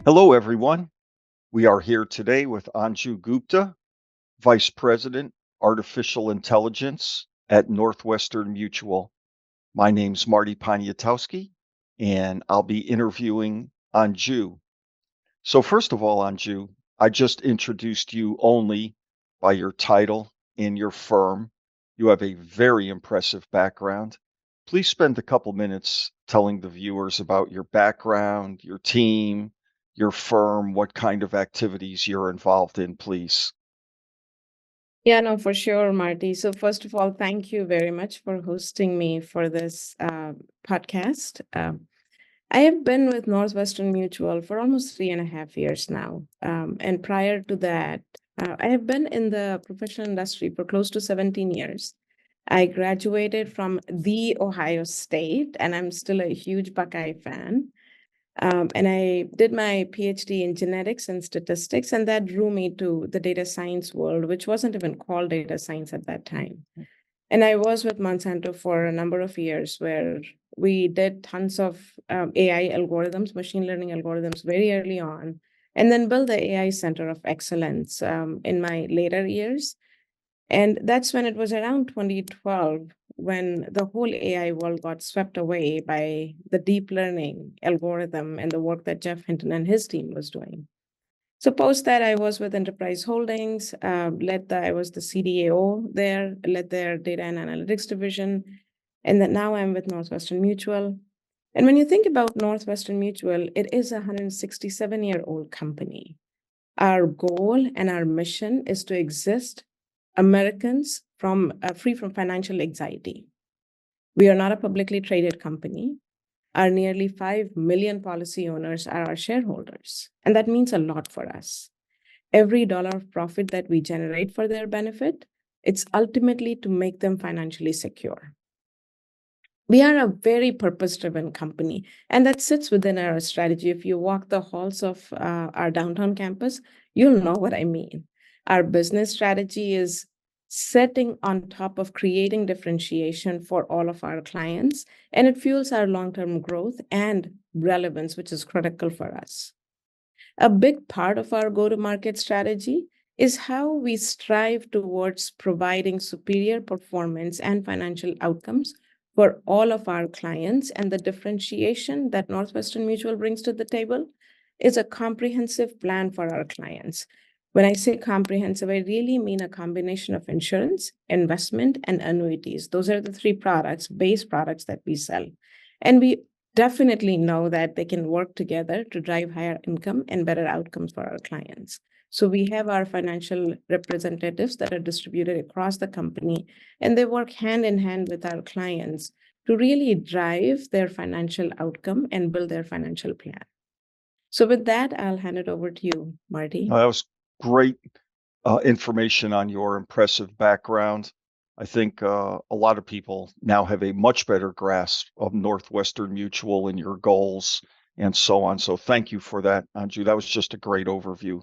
Hello, everyone. We are here today with Anju Gupta, Vice President, Artificial Intelligence at Northwestern Mutual. My name's Marty Poniatowski, and I'll be interviewing Anju. So, first of all, Anju, I just introduced you only by your title and your firm. You have a very impressive background. Please spend a couple minutes telling the viewers about your background, your team, your firm, what kind of activities you're involved in, please. Yeah, no, for sure, Marty. So, first of all, thank you very much for hosting me for this podcast. I have been with Northwestern Mutual for almost 3.5 years now. And prior to that, I have been in the professional industry for close to 17 years. I graduated from the Ohio State, and I'm still a huge Buckeye fan. And I did my PhD in genetics and statistics, and that drew me to the data science world, which wasn't even called data science at that time. And I was with Monsanto for a number of years where we did tons of AI algorithms, machine learning algorithms very early on, and then built the AI Center of Excellence in my later years. And that's when it was around 2012 when the whole AI world got swept away by the deep learning algorithm and the work that Jeff Hinton and his team was doing. So post that, I was with Enterprise Holdings, I was the CDAO there, led their data and analytics division, and then now I'm with Northwestern Mutual. And when you think about Northwestern Mutual, it is a 167-year-old company. Our goal and our mission is to exist Americans from free from financial anxiety. We are not a publicly traded company. Our nearly 5 million policy owners are our shareholders, and that means a lot for us. Every dollar of profit that we generate for their benefit, it's ultimately to make them financially secure. We are a very purpose-driven company, and that sits within our strategy. If you walk the halls of our downtown campus, you'll know what I mean. Our business strategy is setting on top of creating differentiation for all of our clients, and it fuels our long-term growth and relevance, which is critical for us. A big part of our go-to-market strategy is how we strive towards providing superior performance and financial outcomes for all of our clients. And the differentiation that Northwestern Mutual brings to the table is a comprehensive plan for our clients. When I say comprehensive, I really mean a combination of insurance, investment, and annuities. Those are the three base products that we sell. And we definitely know that they can work together to drive higher income and better outcomes for our clients. So we have our financial representatives that are distributed across the company, and they work hand in hand with our clients to really drive their financial outcome and build their financial plan. So with that, I'll hand it over to you, Marty. That was great information on your impressive background. I think a lot of people now have a much better grasp of Northwestern Mutual and your goals and so on. So thank you for that, Anju. That was just a great overview.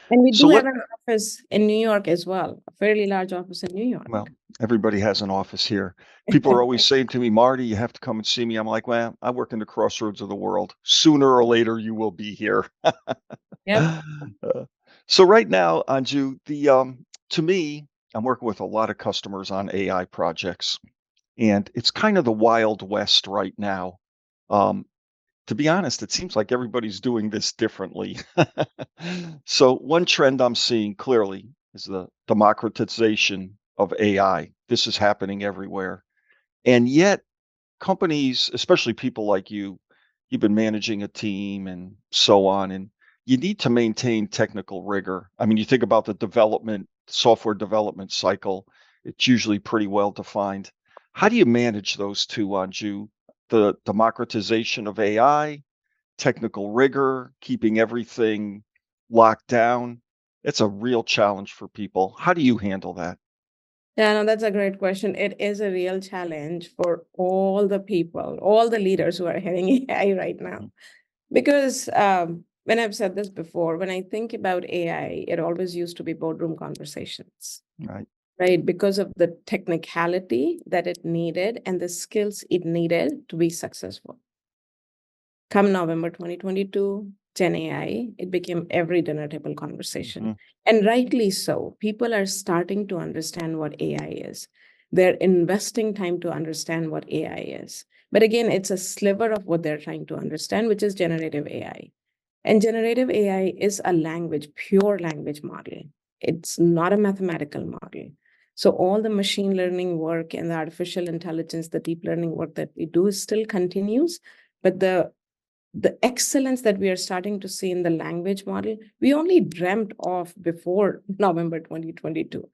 And we So do have an office in New York as well, a fairly large office in New York. well, everybody has an office here. People are always saying to me, Marty, you have to come and see me. I'm like, well, I work in the crossroads of the world. Sooner or later, you will be here. Yep. Uh, so right now, Anju, to me, I'm working with a lot of customers on AI projects, and it's kind of the Wild West right now. Um, to be honest, it seems like everybody's doing this differently. So one trend I'm seeing clearly is the democratization of AI. This is happening everywhere. And yet companies, especially people like you've been managing a team and so on, and you need to maintain technical rigor. I mean, you think about the software development cycle, it's usually pretty well defined. How do you manage those two, Anju? The democratization of AI, technical rigor, keeping everything locked down. It's a real challenge for people. How do you handle that? Yeah, no, that's a great question. It is a real challenge for all the people, all the leaders who are heading AI right now. Mhm. Because when I've said this before, when I think about AI, it always used to be boardroom conversations, Right. right? Because of the technicality that it needed and the skills it needed to be successful. Come November 2022, Gen AI, it became every dinner table Hmm. conversation. And rightly so. People are starting to understand what AI is. They're investing time to understand what AI is. But again, it's a sliver of what they're trying to understand, which is generative AI. And generative AI is a language, pure language model. It's not a mathematical model. So all the machine learning work and the artificial intelligence, the deep learning work that we do still continues, but the excellence that we are starting to see in the language model, we only dreamt of before November 2022.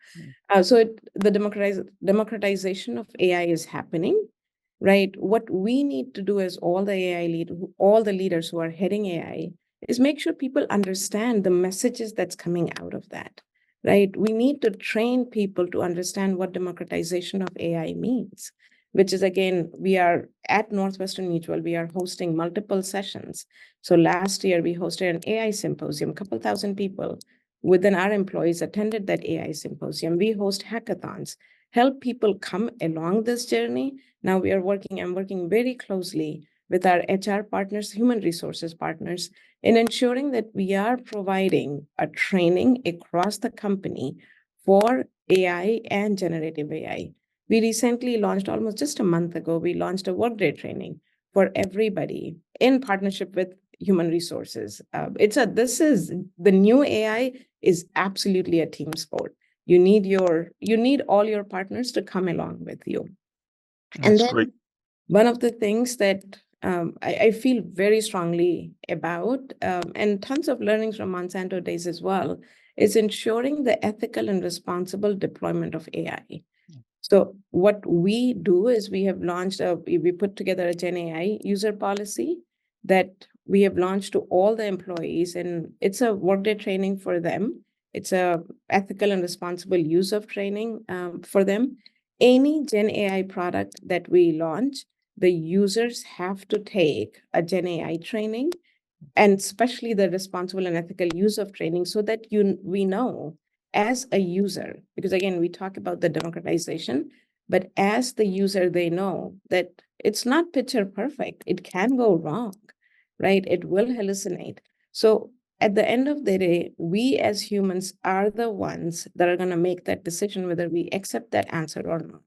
The democratization of AI is happening, right? What we need to do as all the leaders who are heading AI is make sure people understand the messages that's coming out of that, right? We need to train people to understand what democratization of AI means, which is again, we are at Northwestern Mutual, we are hosting multiple sessions. So last year we hosted an AI symposium, a couple thousand people within our employees attended that AI symposium. We host hackathons, help people come along this journey. Now I'm working very closely with our HR partners, human resources partners, in ensuring that we are providing a training across the company for AI and generative AI. We recently launched, almost just a month ago, we launched a workday training for everybody in partnership with human resources. This is the new AI is absolutely a team sport. You need all your partners to come along with you. And That's great. then one of the things that I feel very strongly about, and tons of learnings from Monsanto days as well, is ensuring the ethical and responsible deployment of AI. So what we do is we put together a Gen AI user policy that we have launched to all the employees, and it's a workday training for them. It's a ethical and responsible use of training for them. Any Gen AI product that we launch, the users have to take a Gen AI training, and especially the responsible and ethical use of training, so that we know as a user, because again we talk about the democratization, but as the user they know that it's not picture perfect, it can go wrong, right? It will hallucinate. So at the end of the day, we as humans are the ones that are going to make that decision whether we accept that answer or not.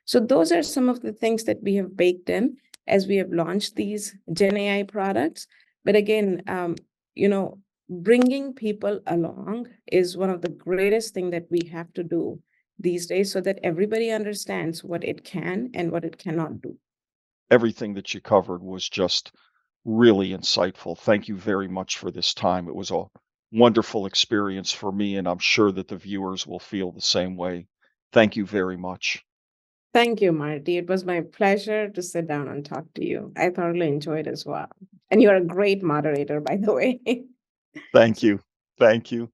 So those are some of the things that we have baked in as we have launched these Gen AI products. But again, bringing people along is one of the greatest thing that we have to do these days, so that everybody understands what it can and what it cannot do. Everything that you covered was just really insightful. Thank you very much for this time. It was a wonderful experience for me, and I'm sure that the viewers will feel the same way. Thank you very much. Thank you, Marty. It was my pleasure to sit down and talk to you. I thoroughly enjoyed as well. And you're a great moderator, by the way. Thank you. Thank you.